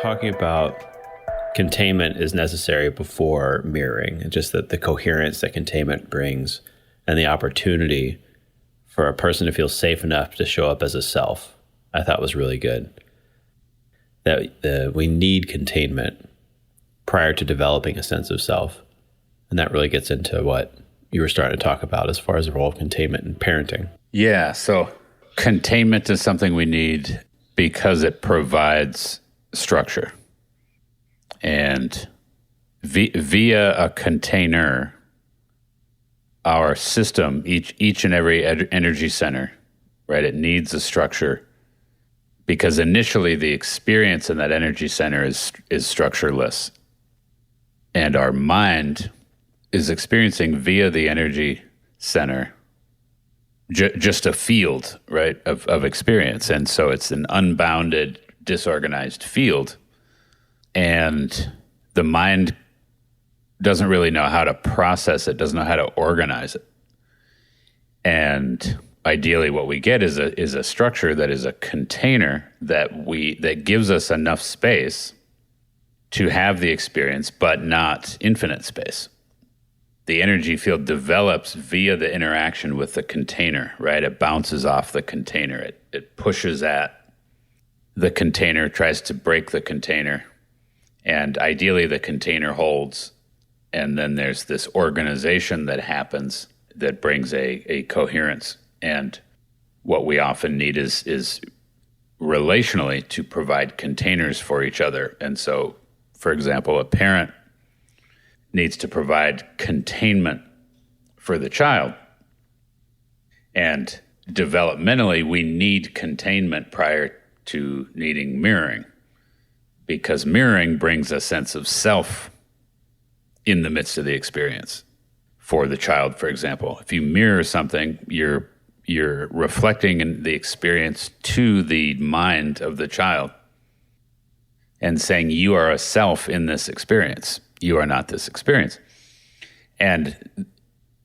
talking about containment is necessary before mirroring, and just that the coherence that containment brings and the opportunity for a person to feel safe enough to show up as a self, I thought was really good. That we need containment prior to developing a sense of self. And that really gets into what you were starting to talk about as far as the role of containment in parenting. Yeah, so containment is something we need because it provides structure. And via a container, our system, each and every energy center, right, it needs a structure because initially the experience in that energy center is structureless. And our mind is experiencing via the energy center just a field, right, of experience. And so it's an unbounded, disorganized field. And the mind doesn't really know how to process it, doesn't know how to organize it. And ideally what we get is a structure that is a container that gives us enough space to have the experience, but not infinite space. The energy field develops via the interaction with the container, right? It bounces off the container. It pushes at the container, tries to break the container, and ideally the container holds. And then there's this organization that happens that brings a coherence. And what we often need is relationally to provide containers for each other. And so, for example, a parent needs to provide containment for the child. And developmentally, we need containment prior to needing mirroring, because mirroring brings a sense of self in the midst of the experience. For the child, for example, if you mirror something, you're reflecting in the experience to the mind of the child and saying, you are a self in this experience. You are not this experience. And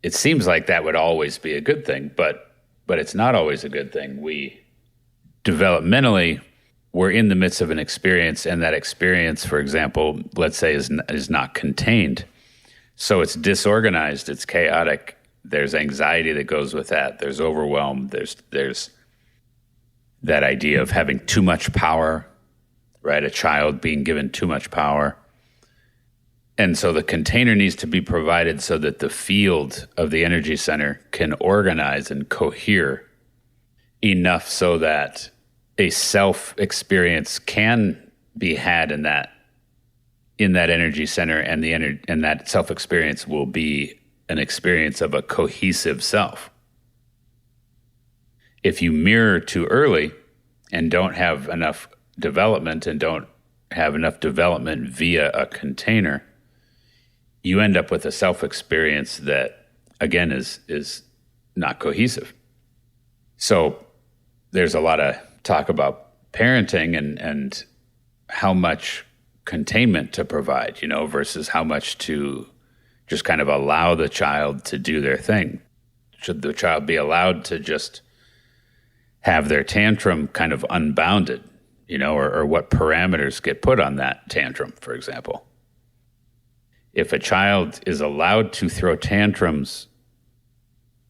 it seems like that would always be a good thing, but it's not always a good thing. Developmentally, we're in the midst of an experience, and that experience, for example, let's say is not contained. So it's disorganized, it's chaotic. There's anxiety that goes with that. There's overwhelm. There's that idea of having too much power, right? A child being given too much power. And so the container needs to be provided so that the field of the energy center can organize and cohere enough so that a self-experience can be had in that energy center, and and that self-experience will be an experience of a cohesive self. If you mirror too early and don't have enough development and don't have enough development via a container, you end up with a self-experience that, again, is not cohesive. So there's a lot of talk about parenting and how much containment to provide, versus how much to just kind of allow the child to do their thing. Should the child be allowed to just have their tantrum kind of unbounded, or what parameters get put on that tantrum, for example? If a child is allowed to throw tantrums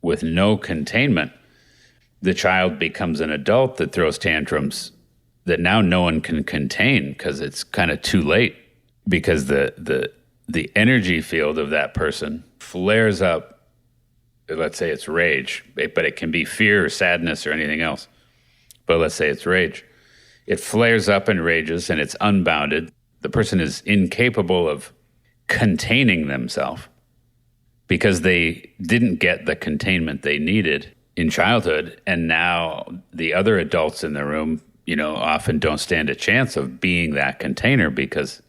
with no containment, the child becomes an adult that throws tantrums that now no one can contain because it's kind of too late, because the energy field of that person flares up. Let's say it's rage, but it can be fear or sadness or anything else. But let's say it's rage. It flares up and rages, and it's unbounded. The person is incapable of containing themselves because they didn't get the containment they needed in childhood. And now the other adults in the room, often don't stand a chance of being that container, because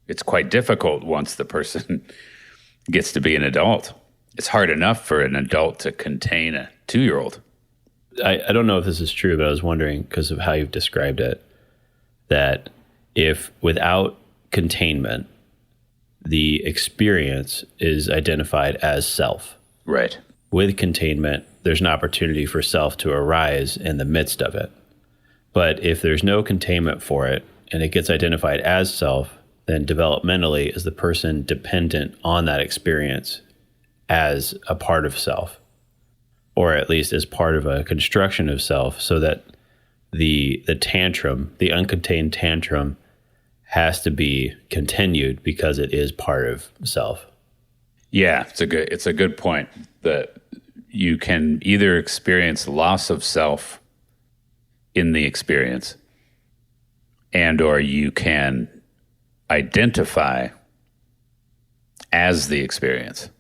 it's quite difficult once the person gets to be an adult. It's hard enough for an adult to contain a 2-year-old. I don't know if this is true, but I was wondering, because of how you've described it, that if without containment, the experience is identified as self. Right. With containment, there's an opportunity for self to arise in the midst of it. But if there's no containment for it, and it gets identified as self, then developmentally is the person dependent on that experience as a part of self, or at least as part of a construction of self, so that the tantrum, the uncontained tantrum, has to be continued because it is part of self. Yeah, it's a good point that you can either experience loss of self in the experience, and or you can identify as the experience.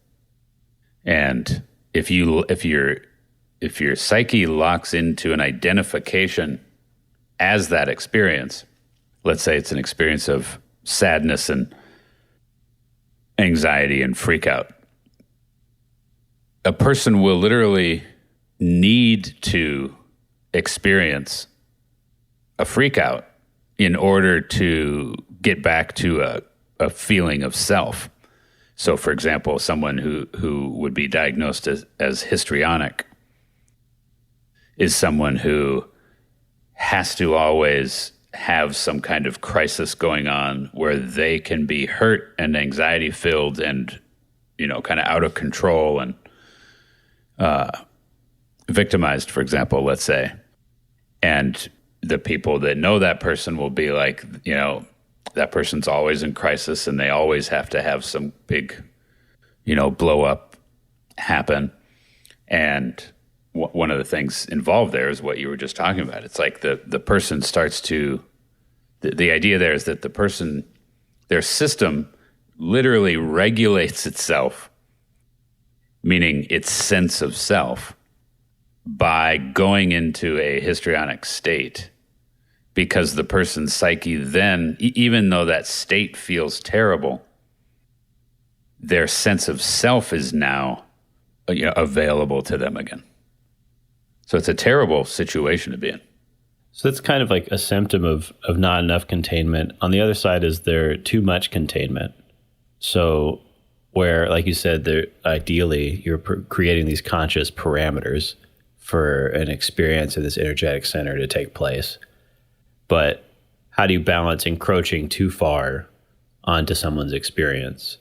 And if your psyche locks into an identification as that experience, let's say it's an experience of sadness and anxiety and freak out, a person will literally need to experience a freak out in order to get back to a feeling of self. So, for example, someone who would be diagnosed as histrionic is someone who has to always have some kind of crisis going on where they can be hurt and anxiety filled and, kind of out of control and victimized, for example, let's say. And the people that know that person will be like, that person's always in crisis and they always have to have some big, blow up happen. And one of the things involved there is what you were just talking about. It's like the person starts to, the idea there is that the person, their system literally regulates itself, meaning its sense of self, by going into a histrionic state, because the person's psyche then, even though that state feels terrible, their sense of self is now available to them again. So it's a terrible situation to be in. So that's kind of like a symptom of not enough containment. On the other side is there too much containment. So where, like you said, ideally you're creating these conscious parameters for an experience of this energetic center to take place. But how do you balance encroaching too far onto someone's experience?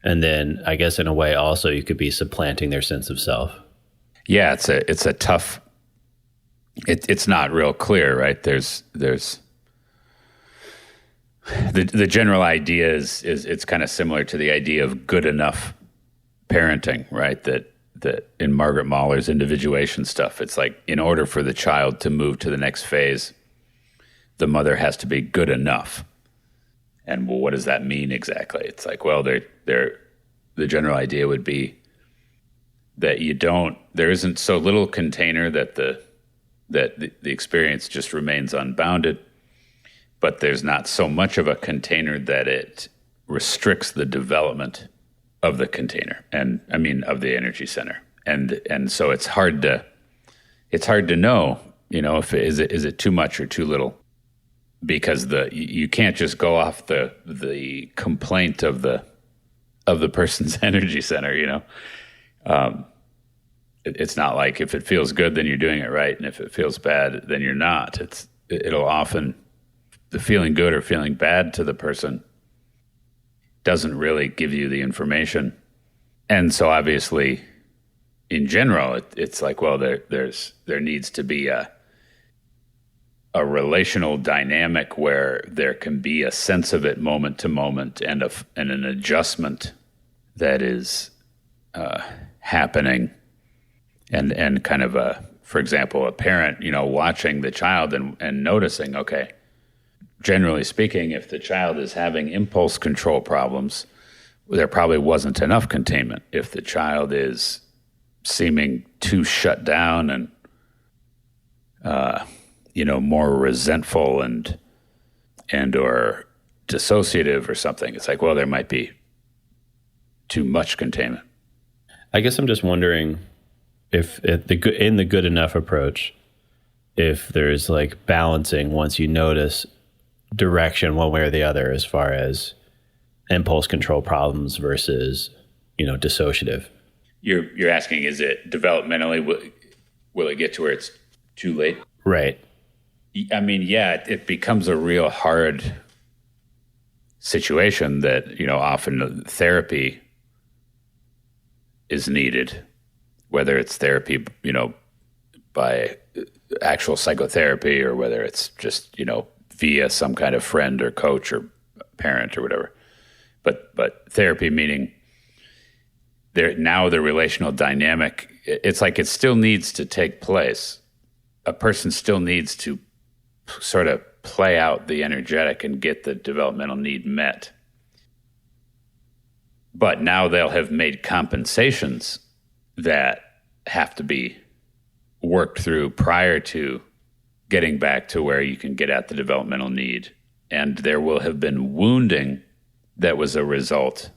And then I guess in a way also you could be supplanting their sense of self. Yeah, it's a tough, it's not real clear, right? There's the general idea is it's kind of similar to the idea of good enough parenting, right? That in Margaret Mahler's individuation stuff, it's like in order for the child to move to the next phase, the mother has to be good enough. And well, what does that mean exactly? It's like, well, the general idea would be that there isn't so little container that the experience just remains unbounded, but there's not so much of a container that it restricts the development of the container, and I mean of the energy center, and so it's hard to know, if is it too much or too little, because you can't just go off the complaint of the person's energy center, It's not like if it feels good, then you're doing it right, and if it feels bad, then you're not. It'll often, the feeling good or feeling bad to the person doesn't really give you the information. And so obviously, in general, it's like, well, there needs to be a relational dynamic where there can be a sense of it moment to moment and an adjustment that is happening. And kind of for example, a parent, watching the child and noticing, okay, generally speaking, if the child is having impulse control problems, there probably wasn't enough containment. If the child is seeming too shut down and, more resentful and or dissociative or something, it's like, well, there might be too much containment. I guess I'm just wondering if in the good enough approach, if there's like balancing once you notice direction one way or the other as far as impulse control problems versus, dissociative. You're asking, is it developmentally, will it get to where it's too late? Right. I mean, yeah, it becomes a real hard situation that, often therapy is needed, whether it's therapy, by actual psychotherapy or whether it's just, via some kind of friend or coach or parent or whatever. But therapy meaning the relational dynamic, it's like it still needs to take place. A person still needs to sort of play out the energetic and get the developmental need met. But now they'll have made compensations that have to be worked through prior to getting back to where you can get at the developmental need. And there will have been wounding that was a result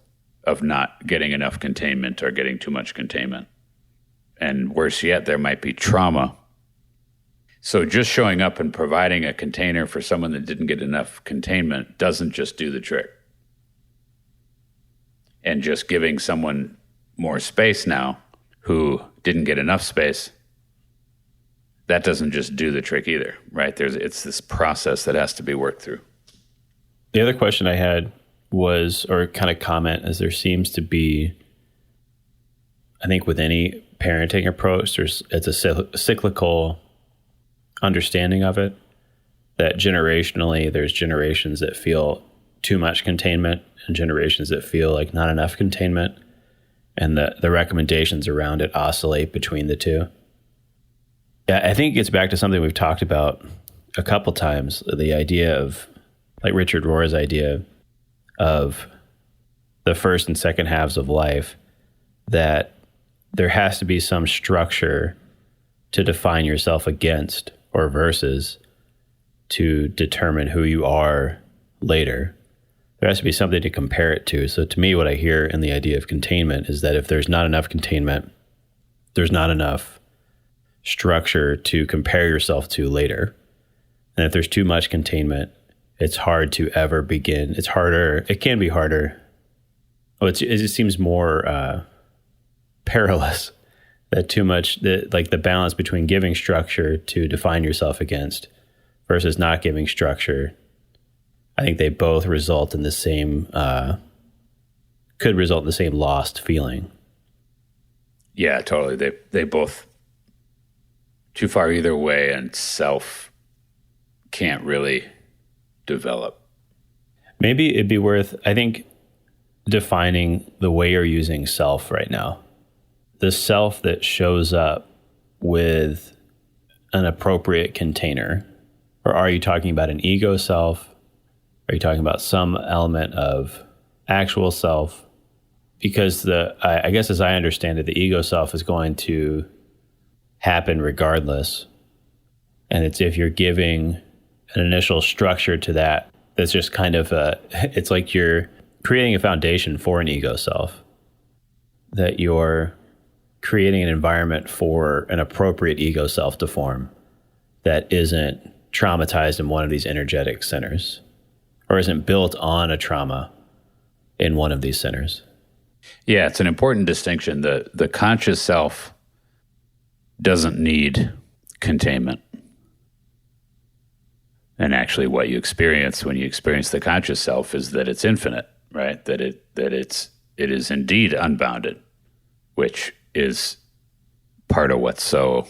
of not getting enough containment or getting too much containment. And worse yet, there might be trauma. So just showing up and providing a container for someone that didn't get enough containment doesn't just do the trick. And just giving someone more space now who didn't get enough space, that doesn't just do the trick either, right? It's this process that has to be worked through. The other question I had was, or kind of comment, as there seems to be, I think with any parenting approach, it's a cyclical understanding of it, that generationally there's generations that feel too much containment and generations that feel like not enough containment, and the recommendations around it oscillate between the two. Yeah, I think it gets back to something we've talked about a couple times, the idea of, like Richard Rohr's idea of the first and second halves of life, that there has to be some structure to define yourself against or versus to determine who you are later. There has to be something to compare it to. So to me, what I hear in the idea of containment is that if there's not enough containment, there's not enough structure to compare yourself to later. And if there's too much containment, it's hard to ever begin. It's harder. It can be harder. It seems more perilous. That too much, like the balance between giving structure to define yourself against versus not giving structure. I think they both result in the same, could result in the same lost feeling. Yeah, totally. They both too far either way, and self can't really develop. Maybe it'd be worth, I think, defining the way you're using self right now. The self that shows up with an appropriate container. Or are you talking about an ego self? Are you talking about some element of actual self? Because I guess as I understand it, the ego self is going to happen regardless. And it's if you're giving an initial structure to that, that's just kind of it's like you're creating a foundation for an ego self. That you're creating an environment for an appropriate ego self to form that isn't traumatized in one of these energetic centers or isn't built on a trauma in one of these centers. Yeah, it's an important distinction. The conscious self doesn't need containment. And actually what you experience when you experience the conscious self is that it's infinite, right? That it is indeed unbounded, which is part of what's so,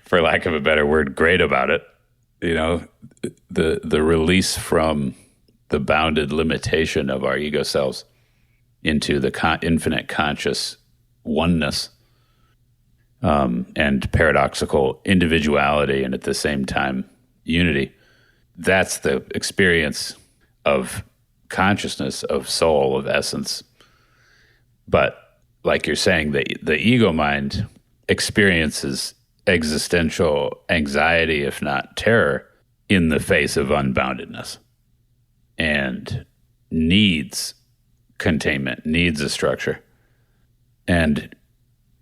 for lack of a better word, great about it. The release from the bounded limitation of our ego selves into the infinite conscious oneness, and paradoxical individuality, and at the same time unity. That's the experience of consciousness, of soul, of essence. But like you're saying, the ego mind experiences existential anxiety, if not terror, in the face of unboundedness, and needs containment, needs a structure, and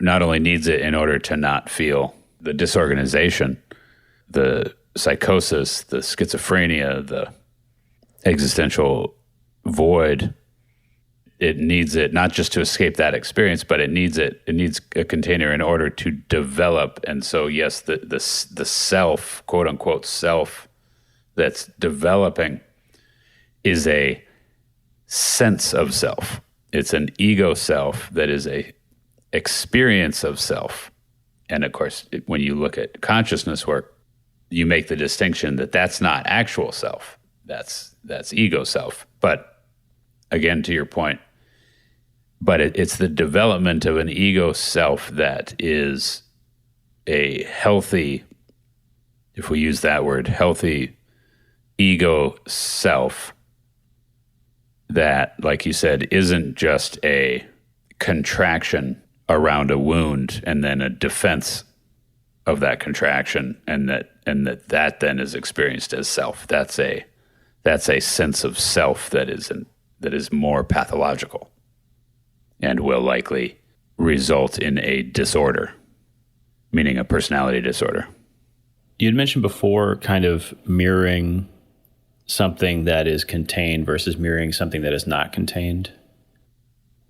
not only needs it in order to not feel the disorganization, the psychosis, the schizophrenia, the existential void. it needs it not just to escape that experience, but it needs a container in order to develop. And so, yes, the self, quote unquote self, that's developing is a sense of self. It's an ego self that is a experience of self. And of course, when you look at consciousness work, you make the distinction that that's not actual self. That's ego self. But again, to your point, but it's the development of an ego self that is a healthy, if we use that word, healthy ego self that, like you said, isn't just a contraction around a wound and then a defense of that contraction, and that then is experienced as self. That's a sense of self that is more pathological and will likely result in a disorder, meaning a personality disorder. You had mentioned before kind of mirroring something that is contained versus mirroring something that is not contained.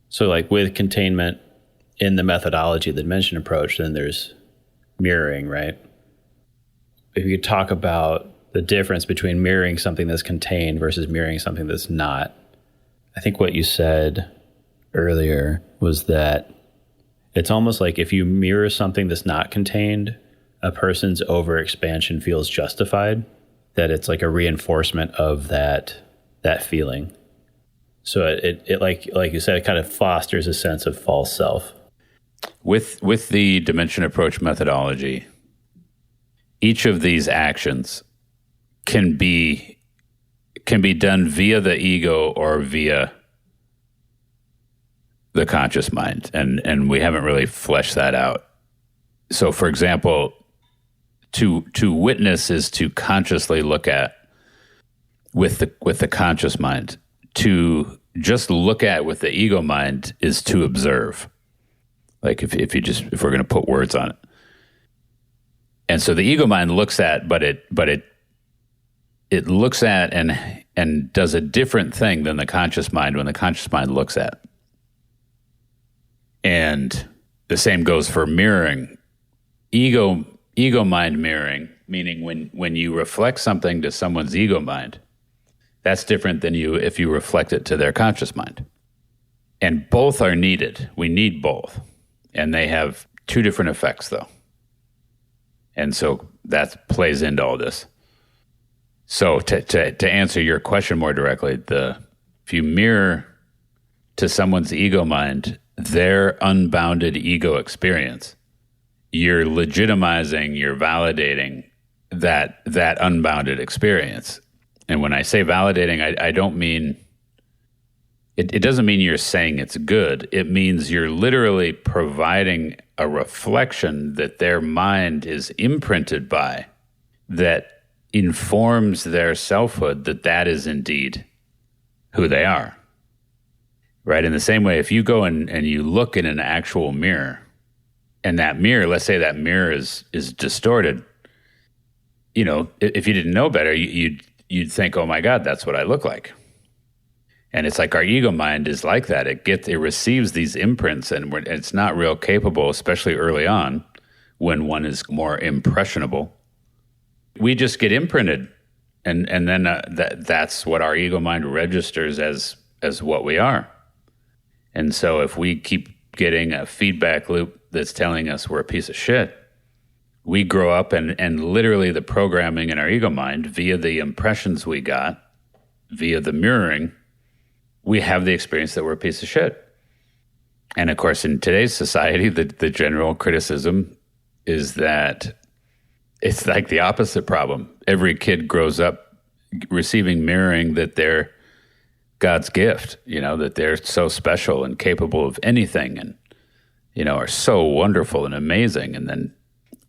So like with containment in the methodology, the dimension approach, then there's mirroring, right? If you could talk about the difference between mirroring something that's contained versus mirroring something that's not. I think what you said earlier was that it's almost like if you mirror something that's not contained, a person's overexpansion feels justified, that it's like a reinforcement of that feeling. So it like you said, it kind of fosters a sense of false self. With the dimension approach methodology, each of these actions can be done via the ego or via the conscious mind, and we haven't really fleshed that out. So, for example, to witness is to consciously look at with the conscious mind. To just look at with the ego mind is to observe. Like if we're going to put words on it. And so the ego mind looks at, but it looks at and does a different thing than the conscious mind when the conscious mind looks at. And the same goes for mirroring. Ego mind mirroring, meaning when you reflect something to someone's ego mind, that's different than if you reflect it to their conscious mind. And both are needed. We need both. And they have two different effects, though. And so that plays into all this. So to answer your question more directly, if you mirror to someone's ego mind their unbounded ego experience, you're legitimizing, you're validating that unbounded experience. And when I say validating, I don't mean, it doesn't mean you're saying it's good. It means you're literally providing a reflection that their mind is imprinted by, that informs their selfhood that is indeed who they are. Right? In the same way, if you go and you look in an actual mirror, and that mirror, let's say that mirror is distorted, if you didn't know better, you'd think, oh my God, that's what I look like. And it's like our ego mind is like that. It receives these imprints, and it's not real capable, especially early on, when one is more impressionable. We just get imprinted, and then that's what our ego mind registers as what we are. And so if we keep getting a feedback loop that's telling us we're a piece of shit, we grow up and literally the programming in our ego mind via the impressions we got, via the mirroring, we have the experience that we're a piece of shit. And of course, in today's society, the general criticism is that it's like the opposite problem. Every kid grows up receiving mirroring that they're God's gift, that they're so special and capable of anything and, are so wonderful and amazing. And then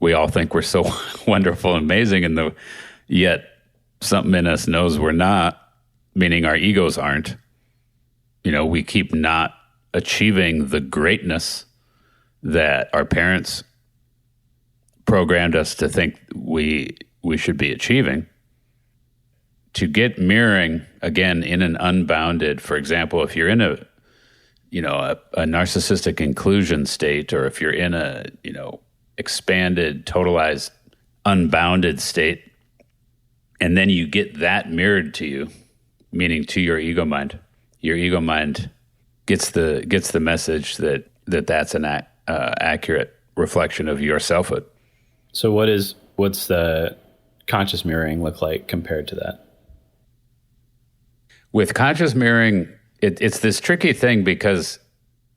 we all think we're so wonderful and amazing, and yet something in us knows we're not, meaning our egos aren't. We keep not achieving the greatness that our parents programmed us to think we should be achieving. To get mirroring, again, in an unbounded, for example, if you're in a narcissistic inclusion state, or if you're in a, expanded, totalized, unbounded state, and then you get that mirrored to you, meaning to your ego mind gets the message that's an accurate reflection of your selfhood. So what's the conscious mirroring look like compared to that? With conscious mirroring, it's this tricky thing, because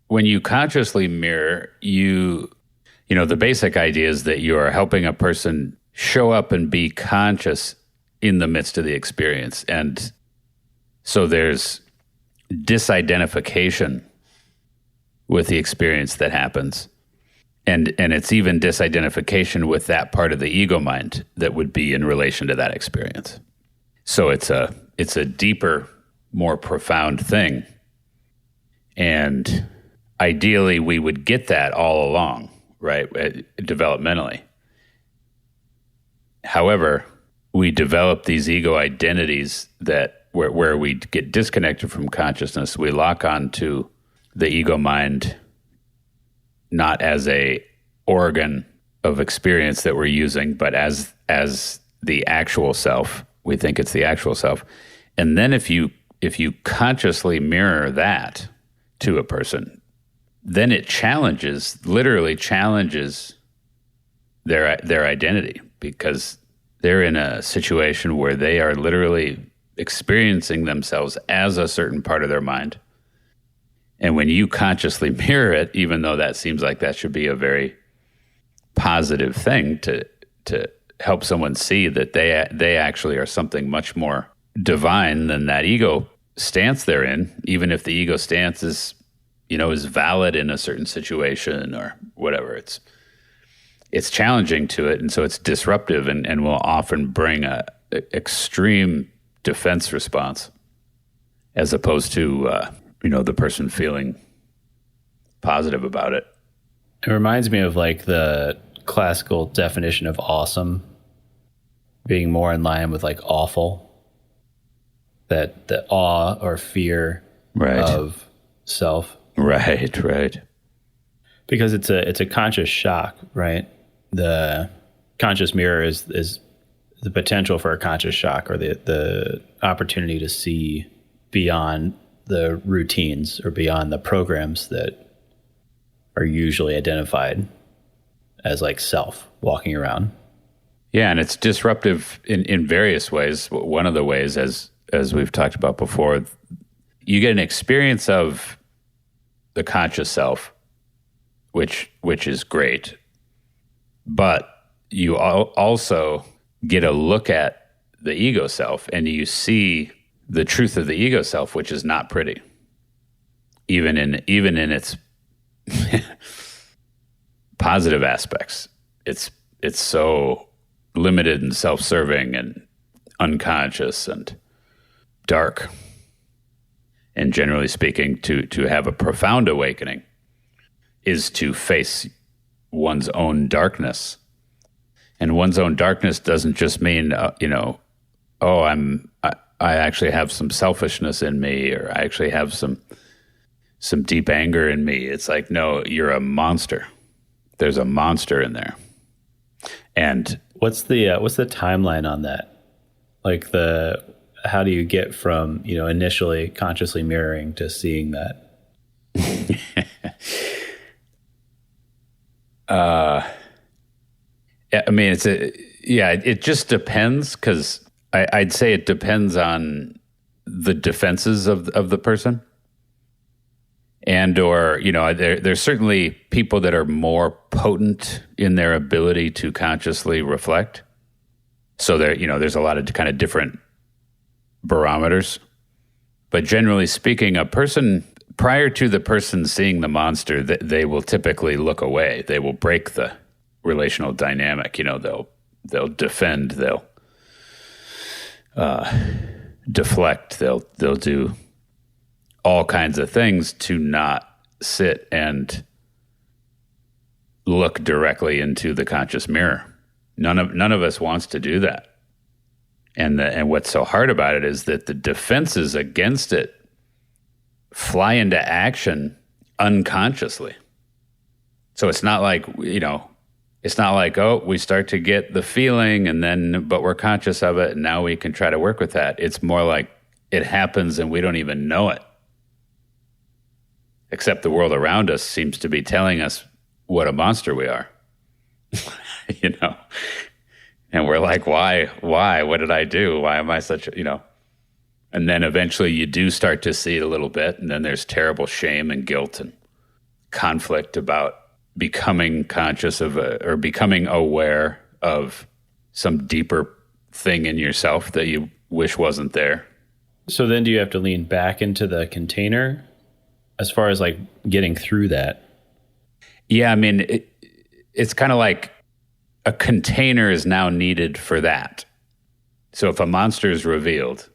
when you consciously mirror, the basic idea is that you are helping a person show up and be conscious in the midst of the experience. And so there's disidentification with the experience that happens. And it's even disidentification with that part of the ego mind that would be in relation to that experience. So it's a deeper, more profound thing. And ideally, we would get that all along, right, developmentally. However, we develop these ego identities that where we get disconnected from consciousness. We lock on to the ego mind not as a organ of experience that we're using, but as the actual self. We think it's the actual self. And then if you consciously mirror that to a person, then it literally challenges their identity, because they're in a situation where they are literally experiencing themselves as a certain part of their mind. And when you consciously mirror it, even though that seems like that should be a very positive thing to help someone see that they actually are something much more divine than that ego stance they're in, even if the ego stance is valid in a certain situation or whatever. It's challenging to it, and so it's disruptive and will often bring a extreme defense response, as opposed to the person feeling positive about it. It reminds me of like the classical definition of awesome being more in line with like awful, that the awe or fear of self. Right. Because it's a conscious shock, right? The conscious mirror is the potential for a conscious shock, or the opportunity to see beyond the routines or beyond the programs that are usually identified as like self walking around. Yeah, and it's disruptive in various ways. One of the ways, as we've talked about before, you get an experience of the conscious self, which is great, but you also get a look at the ego self, and you see the truth of the ego self, which is not pretty, even in its positive aspects. It's so limited and self-serving and unconscious and dark. And generally speaking, to have a profound awakening is to face one's own darkness. And one's own darkness doesn't just mean, I actually have some selfishness in me, or I actually have some deep anger in me. It's like, no, you're a monster. There's a monster in there. And what's the timeline on that? Like how do you get from, initially consciously mirroring to seeing that? I mean, it just depends, because I'd say it depends on the defenses of the person. And, or, there's certainly people that are more potent in their ability to consciously reflect. So there's a lot of kind of different barometers. But generally speaking, a person, prior to the person seeing the monster, they will typically look away. They will break the relational dynamic. They'll defend, they'll deflect, they'll do all kinds of things to not sit and look directly into the conscious mirror. None of us wants to do that. And what's so hard about it is that the defenses against it fly into action unconsciously. So it's not like, it's not like, oh, we start to get the feeling but we're conscious of it and now we can try to work with that. It's more like it happens and we don't even know it. Except the world around us seems to be telling us what a monster we are. And we're like, why? What did I do? Why am I And then eventually you do start to see it a little bit. And then there's terrible shame and guilt and conflict about becoming conscious of or becoming aware of some deeper thing in yourself that you wish wasn't there. So then do you have to lean back into the container as far as like getting through that? Yeah, I mean, it's kind of like a container is now needed for that. So if a monster is revealed,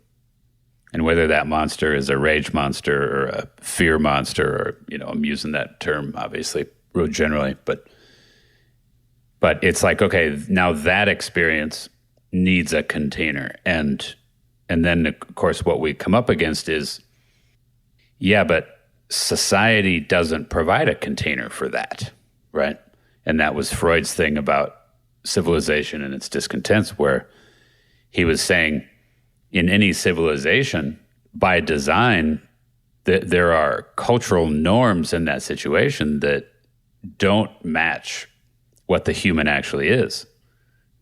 and whether that monster is a rage monster or a fear monster, or, I'm using that term obviously real generally, but it's like, okay, now that experience needs a container. And then of course what we come up against is, yeah, but society doesn't provide a container for that, right? And that was Freud's thing about civilization and its discontents, where he was saying in any civilization, by design, there are cultural norms in that situation that don't match what the human actually is,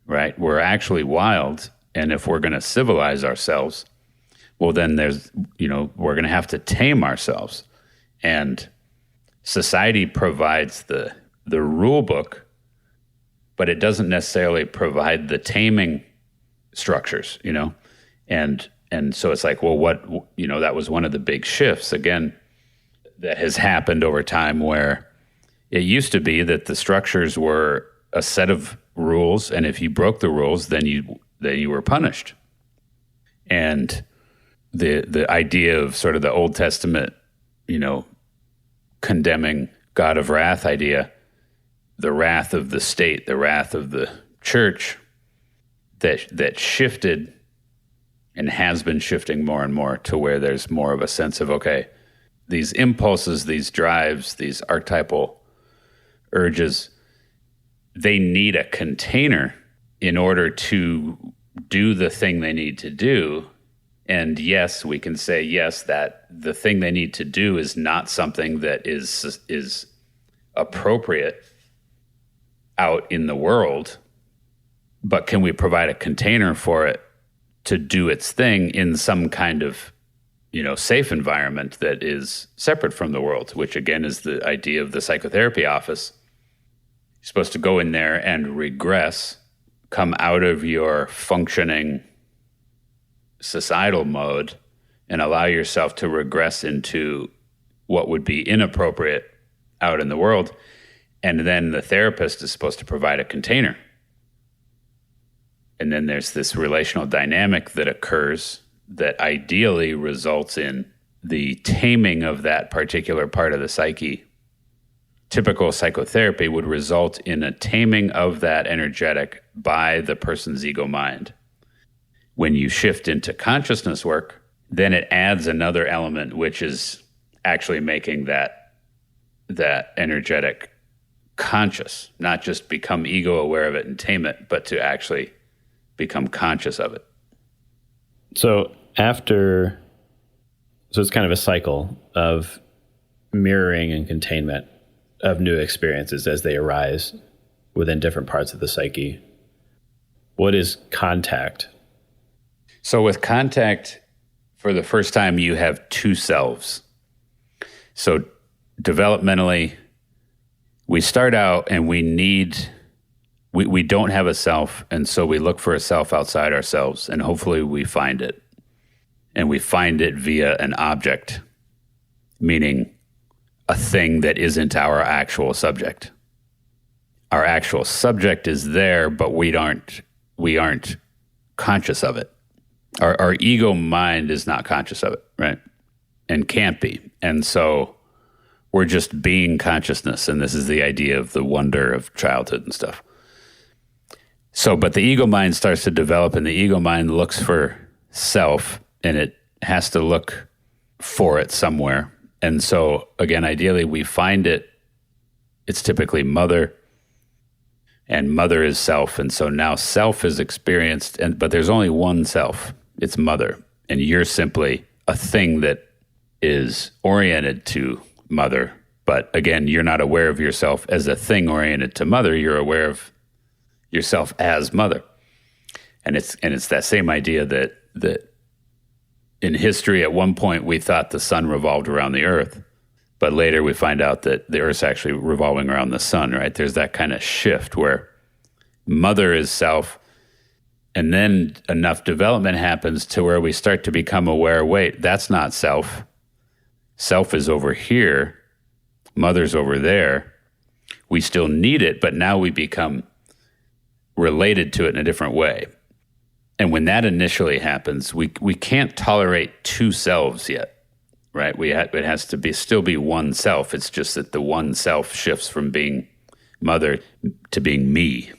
right? We're actually wild, and if we're going to civilize ourselves, well, then we're going to have to tame ourselves. And society provides the rule book, but it doesn't necessarily provide the taming structures, And so it's like, well, that was one of the big shifts, again, that has happened over time, where it used to be that the structures were a set of rules, and if you broke the rules, then you were punished. And the idea of sort of the Old Testament, condemning God of wrath idea, the wrath of the state, the wrath of the church, that shifted and has been shifting more and more to where there's more of a sense of, okay, these impulses, these drives, these archetypal urges, they need a container in order to do the thing they need to do. And yes, we can say, yes, that the thing they need to do is not something that is appropriate out in the world, but can we provide a container for it to do its thing in some kind of, safe environment that is separate from the world, which again is the idea of the psychotherapy office. You're supposed to go in there and regress, come out of your functioning societal mode and allow yourself to regress into what would be inappropriate out in the world. And then the therapist is supposed to provide a container. And then there's this relational dynamic that occurs that ideally results in the taming of that particular part of the psyche. Typical psychotherapy would result in a taming of that energetic by the person's ego mind. When you shift into consciousness work, then it adds another element, which is actually making that energetic conscious, not just become ego aware of it and tame it, but to actually become conscious of it. So it's kind of a cycle of mirroring and containment of new experiences as they arise within different parts of the psyche. What is contact? So with contact, for the first time, you have two selves. So developmentally, we start out and we don't have a self, and so we look for a self outside ourselves, and hopefully we find it. And we find it via an object, meaning a thing that isn't our actual subject. Our actual subject is there, but we aren't conscious of it. Our ego mind is not conscious of it, right? And can't be. And so we're just being consciousness, and this is the idea of the wonder of childhood and stuff. So, but the ego mind starts to develop, and the ego mind looks for self, and it has to look for it somewhere. And so, again, ideally, we find it's typically mother, and mother is self. And so now self is experienced, but there's only one self. It's mother. And you're simply a thing that is oriented to mother. But again, you're not aware of yourself as a thing oriented to mother. You're aware of yourself as mother. And it's that same idea that in history, at one point, we thought the sun revolved around the earth. But later we find out that the earth's actually revolving around the sun, right? There's that kind of shift where mother is self, and then enough development happens to where we start to become aware, wait, that's not self. Self is over here. Mother's over there. We still need it, but now we become related to it in a different way. And when that initially happens, we can't tolerate two selves yet, right? It has to still be one self. It's just that the one self shifts from being mother to being me.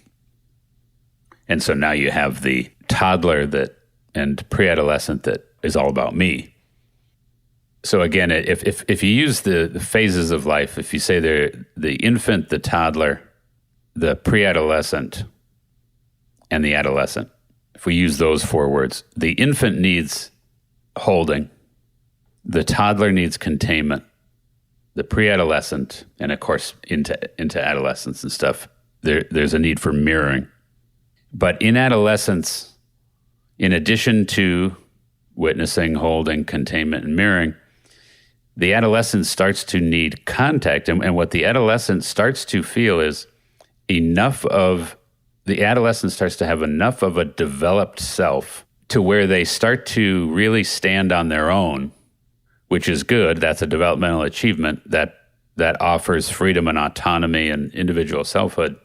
And so now you have the toddler and pre-adolescent that is all about me. So again, if you use the phases of life, if you say the infant, the toddler, the pre-adolescent, and the adolescent, if we use those four words, the infant needs holding, the toddler needs containment, the pre-adolescent, and of course into adolescence and stuff, there's a need for mirroring. But in adolescence, in addition to witnessing, holding, containment, and mirroring, the adolescent starts to need contact. And what the adolescent starts to feel is the adolescent starts to have enough of a developed self to where they start to really stand on their own, which is good. That's a developmental achievement that offers freedom and autonomy and individual selfhood.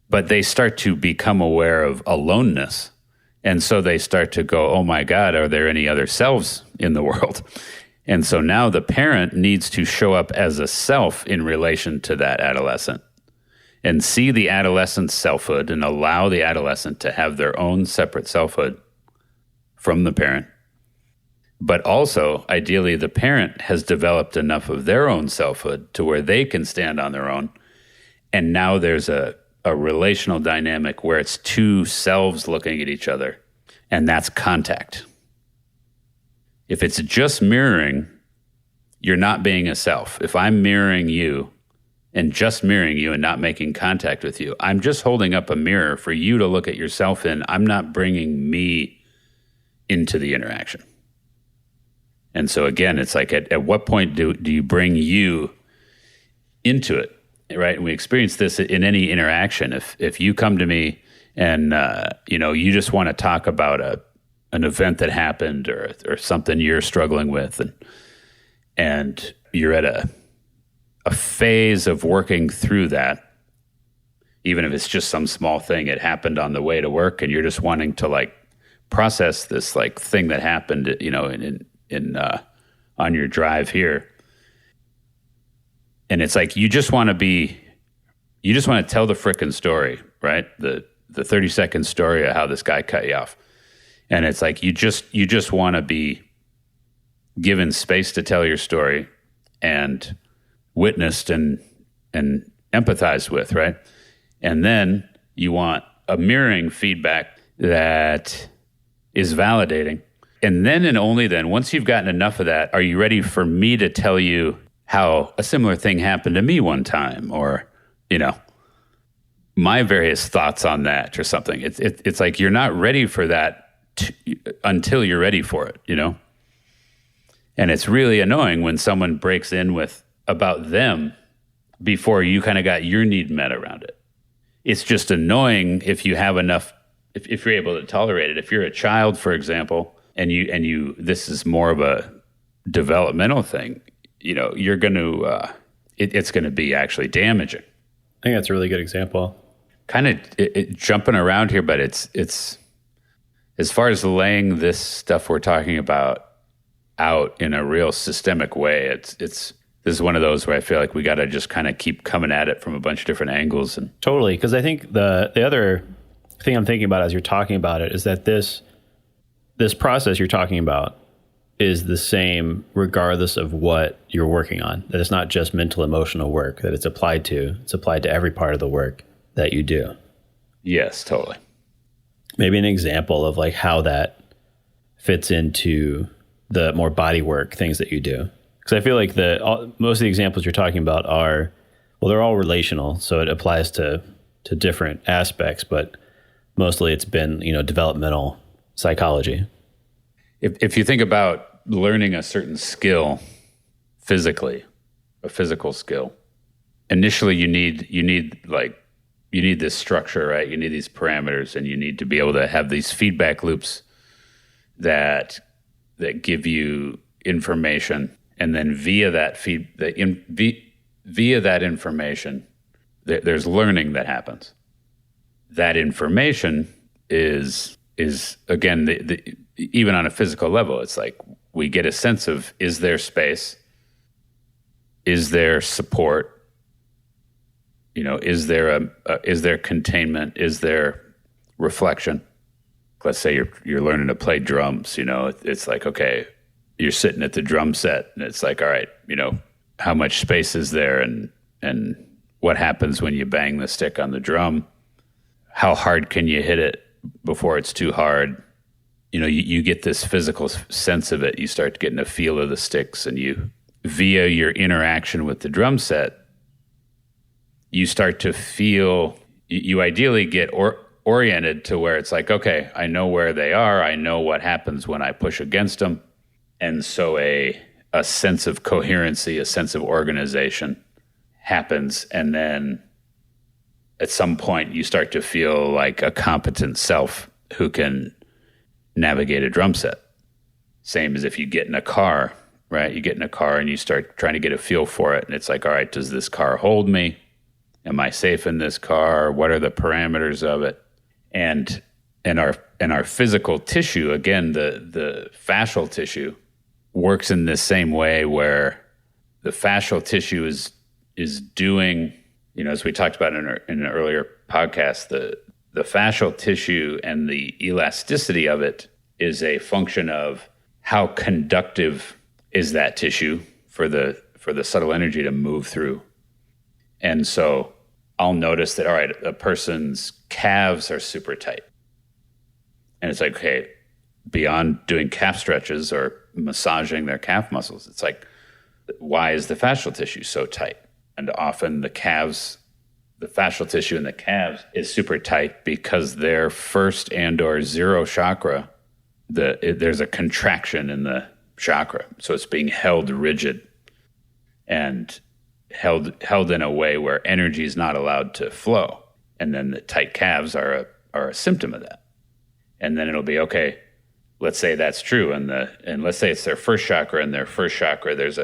But they start to become aware of aloneness. And so they start to go, oh my God, are there any other selves in the world? And so now the parent needs to show up as a self in relation to that adolescent and see the adolescent's selfhood and allow the adolescent to have their own separate selfhood from the parent. But also, ideally, the parent has developed enough of their own selfhood to where they can stand on their own. And now there's a relational dynamic where it's two selves looking at each other, and that's contact. If it's just mirroring, you're not being a self. If I'm mirroring you and just mirroring you and not making contact with you, I'm just holding up a mirror for you to look at yourself in. I'm not bringing me into the interaction. And so again, it's like at what point do you bring you into it, right? And we experience this in any interaction. If you come to me and you just want to talk about an event that happened or something you're struggling with, and you're at a phase of working through that, even if it's just some small thing, it happened on the way to work, and you're just wanting to process this thing that happened, on your drive here. And it's you just want to tell the frickin' story, right? The 30-second story of how this guy cut you off. And it's you just want to be given space to tell your story and witnessed and empathized with, right? And then you want a mirroring feedback that is validating. And then and only then, once you've gotten enough of that, are you ready for me to tell you how a similar thing happened to me one time, or, my various thoughts on that or something. It's you're not ready for that until you're ready for it, And it's really annoying when someone breaks in with about them before you kind of got your need met around it. It's just annoying if you have enough, if you're able to tolerate it. If you're a child, for example, and you this is more of a developmental thing, you're going to, it's going to be actually damaging. I think that's a really good example. Kind of jumping around here, but it's as far as laying this stuff we're talking about out in a real systemic way, this is one of those where I feel like we got to just kind of keep coming at it from a bunch of different angles. And totally, because I think the other thing I'm thinking about as you're talking about it is that this process you're talking about is the same regardless of what you're working on. That it's not just mental emotional work that it's applied to. It's applied to every part of the work that you do. Yes, totally. Maybe an example of like how that fits into the more body work things that you do. Because I feel like most of the examples you're talking about are, well, they're all relational, so it applies to different aspects, but mostly it's been, developmental psychology. If you think about learning a certain skill physically, a physical skill, initially you need this structure, right? You need these parameters, and you need to be able to have these feedback loops that give you information, and then via that information, there's learning that happens. That information is again even on a physical level, it's like we get a sense of, is there space? Is there support? Is there containment? Is there reflection? Let's say you're learning to play drums. It's like, okay, you're sitting at the drum set, and it's like, all right, how much space is there, and what happens when you bang the stick on the drum? How hard can you hit it before it's too hard? You get this physical sense of it. You start getting a feel of the sticks, and via your interaction with the drum set, you start to feel, you ideally get oriented to where it's like, okay, I know where they are. I know what happens when I push against them. And so a sense of coherency, a sense of organization happens. And then at some point you start to feel like a competent self who can navigate a drum set. Same as if you get in a car, right? You get in a car and you start trying to get a feel for it. And it's like, all right, does this car hold me? Am I safe in this car? What are the parameters of it? And our physical tissue, again, the fascial tissue works in this same way, where the fascial tissue is doing, as we talked about in an earlier podcast, the fascial tissue and the elasticity of it is a function of how conductive is that tissue for the subtle energy to move through. And so I'll notice that, all right, a person's calves are super tight. And it's like, okay, beyond doing calf stretches or massaging their calf muscles, it's like, why is the fascial tissue so tight? And often the fascial tissue in the calves is super tight because their first and or zero chakra, there's a contraction in the chakra. So it's being held rigid and held in a way where energy is not allowed to flow. And then the tight calves are a symptom of that. And then it'll be, okay, let's say that's true. And let's say it's their first chakra, and their first chakra, there's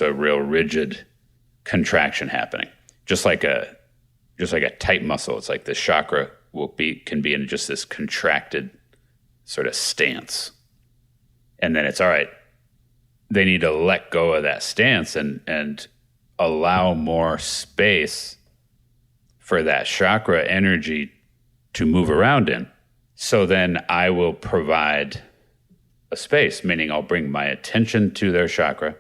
a real rigid contraction happening. Just like a tight muscle. It's like the chakra can be in just this contracted sort of stance. And then it's all right. They need to let go of that stance and allow more space for that chakra energy to move around in. So then I will provide a space, meaning I'll bring my attention to their chakra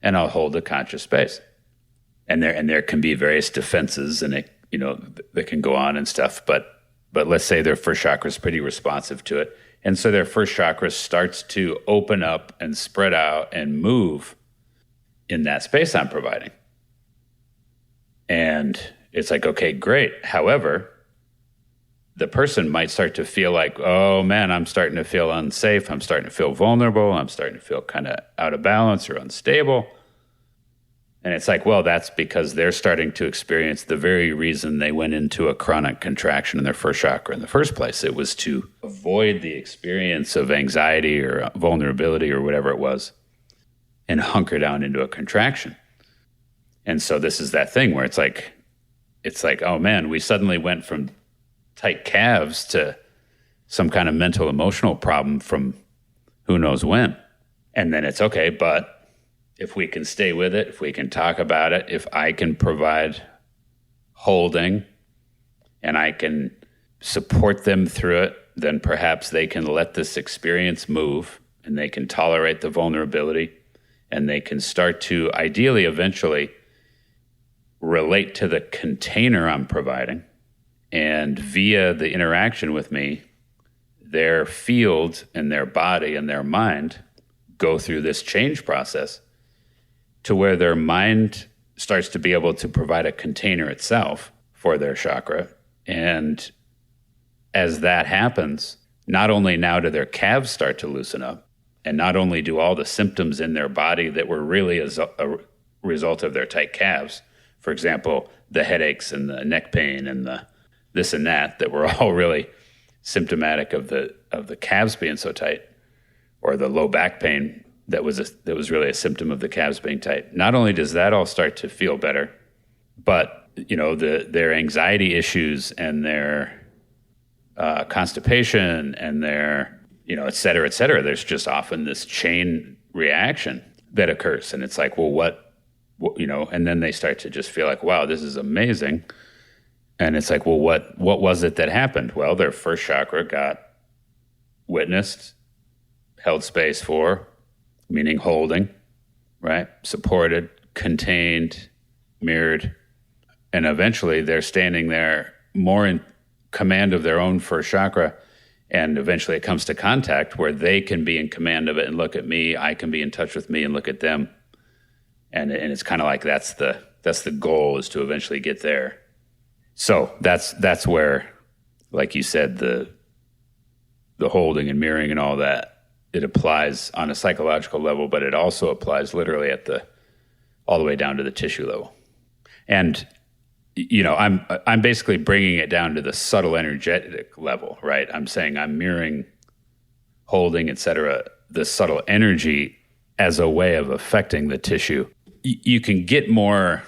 and I'll hold a conscious space. And there can be various defenses and that can go on and stuff, but let's say their first chakra is pretty responsive to it. And so their first chakra starts to open up and spread out and move in that space I'm providing. And it's like, okay, great. However, the person might start to feel like, oh man, I'm starting to feel unsafe. I'm starting to feel vulnerable. I'm starting to feel kind of out of balance or unstable. And it's like, well, that's because they're starting to experience the very reason they went into a chronic contraction in their first chakra in the first place. It was to avoid the experience of anxiety or vulnerability or whatever it was and hunker down into a contraction. And so this is that thing where it's like, oh man, we suddenly went from tight calves to some kind of mental emotional problem from who knows when. And then it's okay, but if we can stay with it, if we can talk about it, if I can provide holding and I can support them through it, then perhaps they can let this experience move and they can tolerate the vulnerability, and they can start to ideally eventually relate to the container I'm providing. And via the interaction with me, their field and their body and their mind go through this change process to where their mind starts to be able to provide a container itself for their chakra. And as that happens, not only now do their calves start to loosen up, and not only do all the symptoms in their body that were really a result of their tight calves, for example, the headaches and the neck pain and the this and that were all really symptomatic of the calves being so tight, or the low back pain that was really a symptom of the calves being tight. Not only does that all start to feel better, but their anxiety issues and their constipation and their et cetera, et cetera. There's just often this chain reaction that occurs, and it's like, well, what and then they start to just feel like, wow, this is amazing. And it's like, well, what was it that happened? Well, their first chakra got witnessed, held space for, meaning holding, right? Supported, contained, mirrored. And eventually they're standing there more in command of their own first chakra. And eventually it comes to contact where they can be in command of it and look at me. I can be in touch with me and look at them. And it's kind of like that's the goal, is to eventually get there. So that's where, like you said, the holding and mirroring and all that, it applies on a psychological level, but it also applies literally all the way down to the tissue level. And I'm basically bringing it down to the subtle energetic level, right? I'm saying I'm mirroring, holding, et cetera, the subtle energy as a way of affecting the tissue. You can get more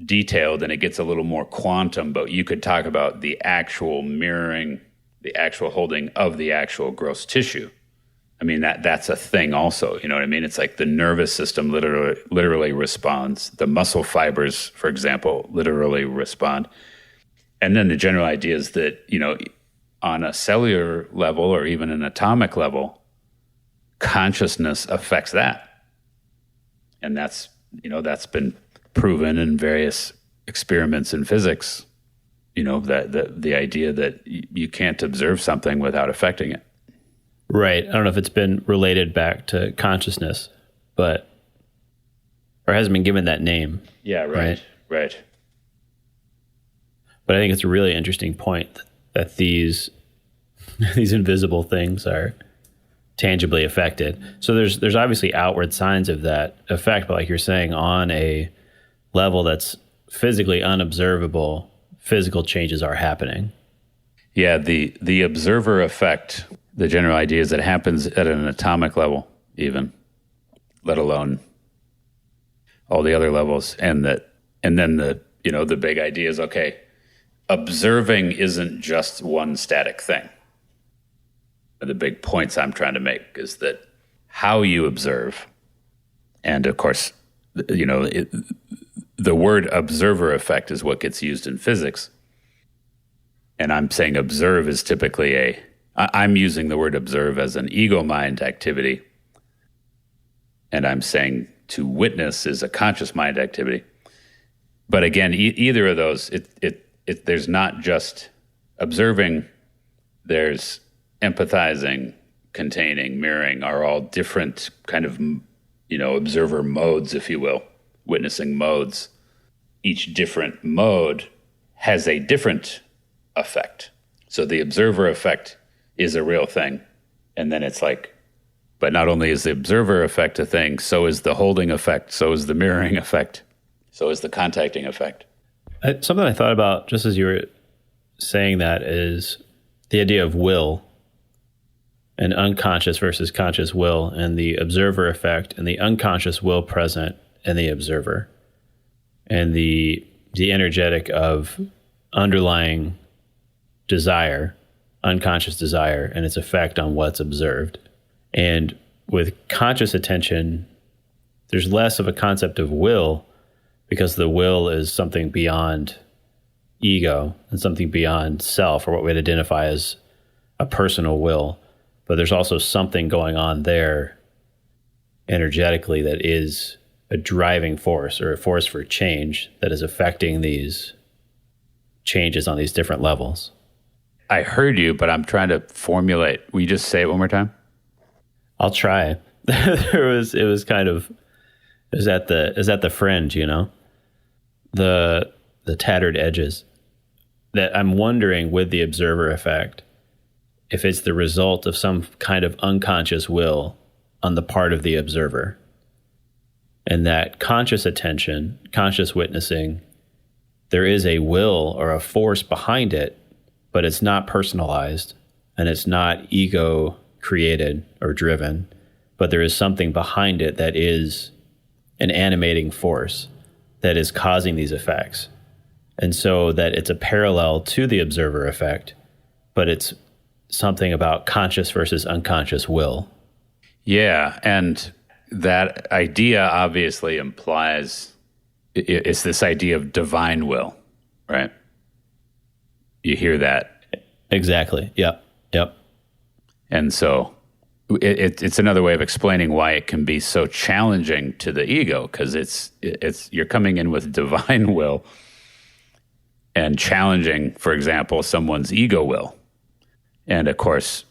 detailed and it gets a little more quantum, but you could talk about the actual mirroring, the actual holding of the actual gross tissue. I mean, that's a thing also, you know what I mean? It's like the nervous system literally responds. The muscle fibers, for example, literally respond. And then the general idea is that, on a cellular level or even an atomic level, consciousness affects that. And that's been proven in various experiments in physics, that the idea that you can't observe something without affecting it. Right. I don't know if it's been related back to consciousness, or hasn't been given that name. Yeah, right. But I think it's a really interesting point that these invisible things are tangibly affected. So there's obviously outward signs of that effect, but like you're saying, on a level that's physically unobservable, physical changes are happening. Yeah, the observer effect, the general idea is that it happens at an atomic level even, let alone all the other levels. And then the big idea is, okay, observing isn't just one static thing. The big points I'm trying to make is that how you observe, and of course, the word observer effect is what gets used in physics. And I'm saying observe is typically I'm using the word observe as an ego mind activity. And I'm saying to witness is a conscious mind activity. But again, either of those, there's not just observing, there's empathizing, containing, mirroring are all different kind of, observer modes, if you will, witnessing modes. Each different mode has a different effect. So the observer effect is a real thing. And then it's like, but not only is the observer effect a thing, so is the holding effect, so is the mirroring effect, so is the contacting effect. Something I thought about just as you were saying that is the idea of will and unconscious versus conscious will, and the observer effect and the unconscious will present in the observer, and the energetic of underlying desire, unconscious desire, and its effect on what's observed. And with conscious attention, there's less of a concept of will, because the will is something beyond ego and something beyond self, or what we'd identify as a personal will. but there's also something going on there energetically that is a driving force or a force for change that is affecting these changes on these different levels. I heard you, but I'm trying to formulate. Will you just say it one more time? I'll try. It was at the fringe, you know, the tattered edges, that I'm wondering with the observer effect, if it's the result of some kind of unconscious will on the part of the observer, and that conscious attention, conscious witnessing, there is a will or a force behind it, but it's not personalized and it's not ego created or driven, but there is something behind it that is an animating force that is causing these effects. And so that it's a parallel to the observer effect, but it's something about conscious versus unconscious will. Yeah, and that idea obviously implies it's this idea of divine will, right? You hear that? Exactly. Yep. And so it's another way of explaining why it can be so challenging to the ego, because it's you're coming in with divine will and challenging, for example, someone's ego will. And of course,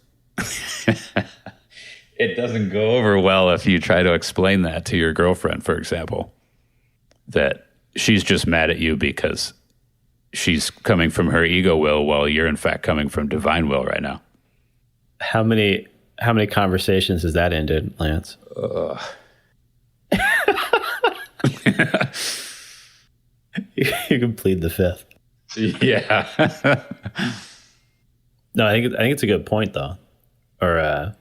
it doesn't go over well if you try to explain that to your girlfriend, for example, that she's just mad at you because she's coming from her ego will while you're in fact coming from divine will right now. How many conversations has that ended, Lance? You can plead the fifth. Yeah. No, I think it's a good point, though, or a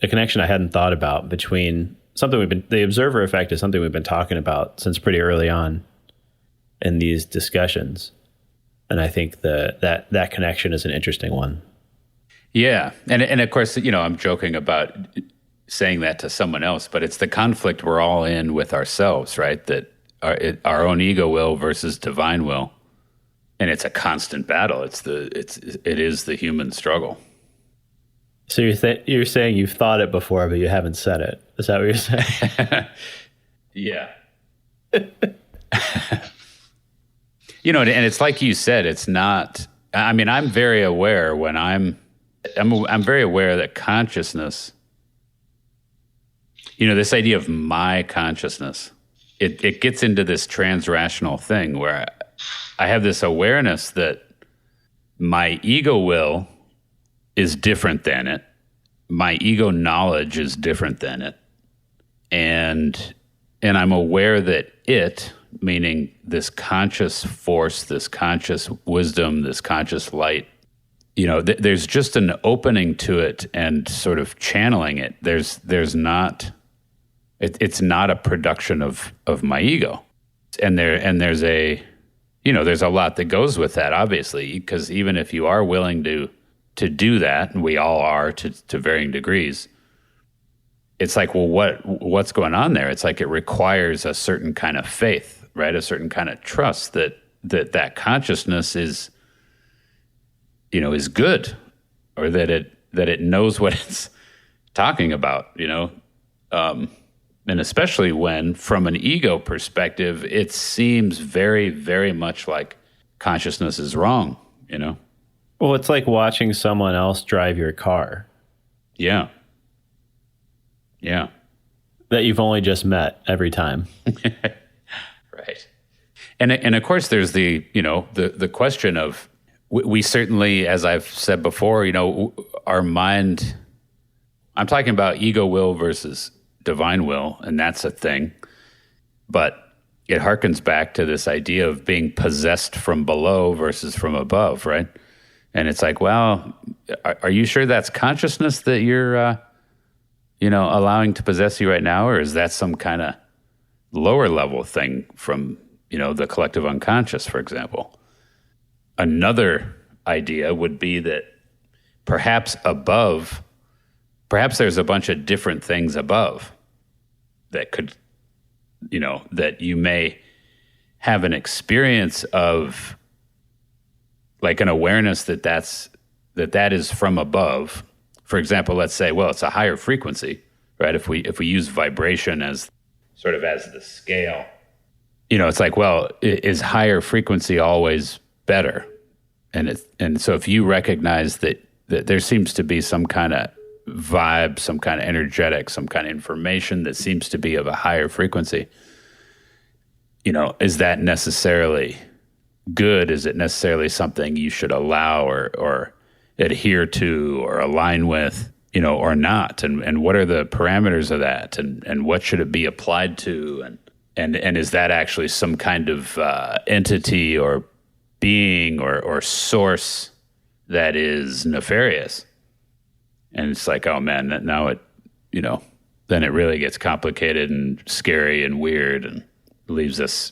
connection I hadn't thought about between something the observer effect is something we've been talking about since pretty early on in these discussions, and I think that connection is an interesting one. Yeah, and of course, you know, I'm joking about saying that to someone else, but it's the conflict we're all in with ourselves, right? That our own ego will versus divine will, and it's a constant battle. It is the human struggle. So you're saying you've thought it before, but you haven't said it. Is that what you're saying? Yeah. You know, and it's like you said, it's not. I mean, I'm very aware when I'm very aware that consciousness, you know, this idea of my consciousness, it gets into this transrational thing where I have this awareness that my ego will is different than it. My ego knowledge is different than it. And I'm aware that it, meaning this conscious force, this conscious wisdom, this conscious light, you know, there's just an opening to it and sort of channeling it. There's not, it's not a production of my ego. And there's a, you know, there's a lot that goes with that, obviously, because even if you are willing to do that, and we all are to varying degrees, it's like, well, what's going on there? It's like it requires a certain kind of faith, right? A certain kind of trust that consciousness is, you know, is good, or that it knows what it's talking about, you know, and especially when, from an ego perspective, it seems very, very much like consciousness is wrong, you know. Well, it's like watching someone else drive your car. Yeah. Yeah. That you've only just met every time. Right. And of course, there's the question of, we certainly, as I've said before, you know, our mind, I'm talking about ego will versus divine will, and that's a thing. But it harkens back to this idea of being possessed from below versus from above, right? And it's like, well, are you sure that's consciousness that you're, allowing to possess you right now? Or is that some kind of lower level thing from, you know, the collective unconscious, for example? Another idea would be that perhaps there's a bunch of different things above that could, you know, that you may have an experience of, like an awareness that is from above, For example, let's say, well, it's a higher frequency, right? If we use vibration as sort of as the scale, it's like, well, is higher frequency always better? And so if you recognize that there seems to be some kind of vibe, some kind of energetic, some kind of information that seems to be of a higher frequency, is that necessarily good? Is it necessarily something you should allow or adhere to or align with, or not? And what are the parameters of that? And what should it be applied to? And is that actually some kind of entity or being or source that is nefarious? And it's like, oh man, now it, then it really gets complicated and scary and weird and leaves us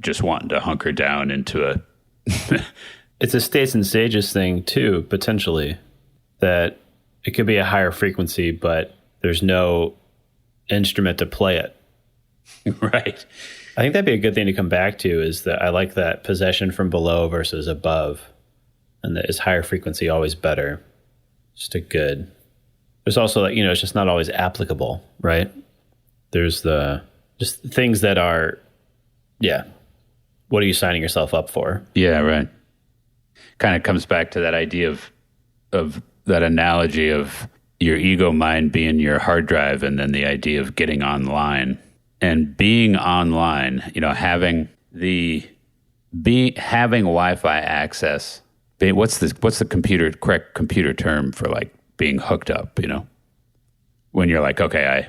just wanting to hunker down into a... It's a states and stages thing too, potentially, that it could be a higher frequency, but there's no instrument to play it. Right. I think that'd be a good thing to come back to, is that I like that possession from below versus above, and that is higher frequency always better. Just a good... There's also, it's just not always applicable, right? There's just things that are, what are you signing yourself up for? Yeah, right. Kind of comes back to that idea of that analogy of your ego mind being your hard drive, and then the idea of getting online. And being online, having Wi-Fi access. What's the correct computer term for like being hooked up? When you're like, okay,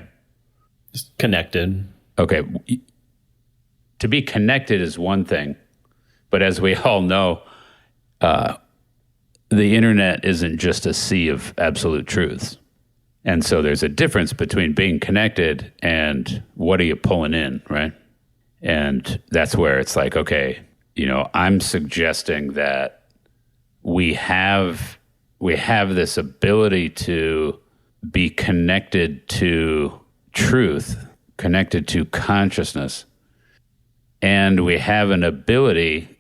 just connected. Okay, to be connected is one thing, but as we all know, the internet isn't just a sea of absolute truths. And so there's a difference between being connected and what are you pulling in, right? And that's where it's like, okay, I'm suggesting that we have this ability to be connected to truth, connected to consciousness, and we have an ability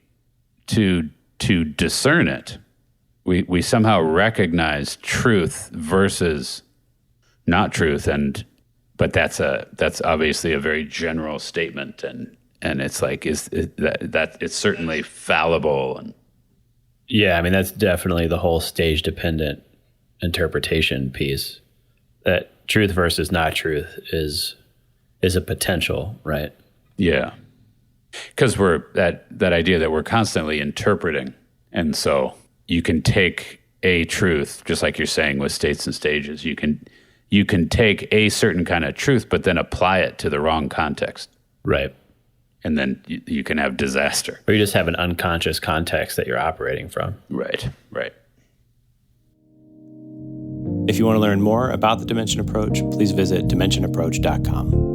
to discern it. We somehow recognize truth versus not truth, but that's obviously a very general statement, and it's like that it's certainly fallible. And yeah, I mean, that's definitely the whole stage dependent interpretation piece. That truth versus not truth is a potential, right? Yeah, because we're that idea that we're constantly interpreting, and so you can take a truth, just like you're saying with states and stages. You can take a certain kind of truth, but then apply it to the wrong context. Right. And then you can have disaster. Or you just have an unconscious context that you're operating from. Right. If you want to learn more about the Dimension Approach, please visit dimensionapproach.com.